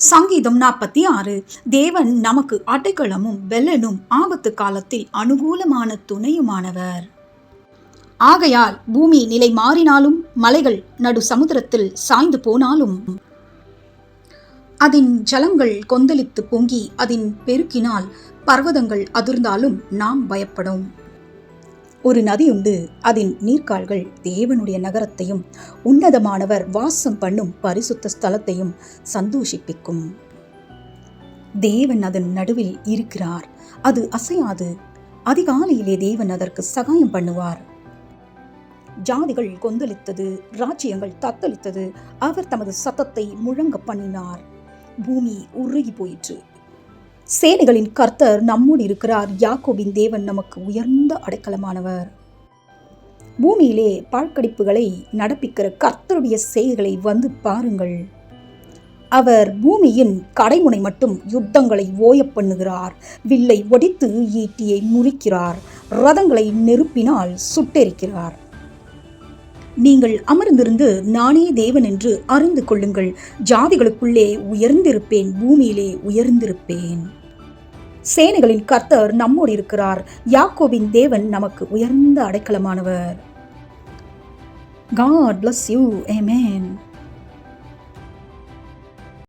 சங்கீதம் 46. தேவன் நமக்கு அடைக்கலமும் பெலனும் ஆபத்து காலத்தில் அனுகூலமான துணையுமானவர். ஆகையால் பூமி நிலை மாறினாலும் மலைகள் நடு சமுத்திரத்தில் சாய்ந்து போனாலும் அதன் ஜலங்கள் கொந்தளித்து பொங்கி அதன் பெருக்கினால் பர்வதங்கள் அதிர்ந்தாலும் நாம் பயப்படும். ஒரு நதியுண்டு, அதன் நீர்க்கால்கள் தேவனுடைய நகரத்தையும் உன்னதமானவர் வாசம் பண்ணும் பரிசுத்த ஸ்தலத்தையும் சந்தோஷிப்பிக்கும். தேவன் அதன் நடுவில் இருக்கிறார், அது அசையாது. அதிகாலையிலே தேவன் அதற்கு சகாயம் பண்ணுவார். ஜாதிகள் கொந்தளித்தது, ராஜ்யங்கள் தத்தளித்தது. அவர் தமது சத்தத்தை முழங்க பண்ணினார், பூமி உருகி போயிற்று. சேனைகளின் கர்த்தர் நம்மோடு இருக்கிறார். யாக்கோபின் தேவன் நமக்கு உயர்ந்த அடைக்கலமானவர். பூமியிலே பாழ்கடிப்புகளை நடப்பிக்கிற கர்த்தருடைய செய்கைகளை வந்து பாருங்கள். அவர் பூமியின் கடைமுனை மட்டும் யுத்தங்களை ஓய பண்ணுகிறார். வில்லை ஒடித்து ஈட்டியை முறிக்கிறார். ரதங்களை நெருப்பினால் சுட்டெரிக்கிறார். நீங்கள் அமர்ந்திருந்து நானே தேவன் என்று அறிந்து கொள்ளுங்கள். ஜாதிகளுக்குள்ளே உயர்ந்திருப்பேன், பூமியிலே உயர்ந்திருப்பேன். சேனைகளின் கர்த்தர் நம்மோடு இருக்கிறார். யாக்கோபின் தேவன் நமக்கு உயர்ந்த அடைக்கலமானவர். God bless you. Amen.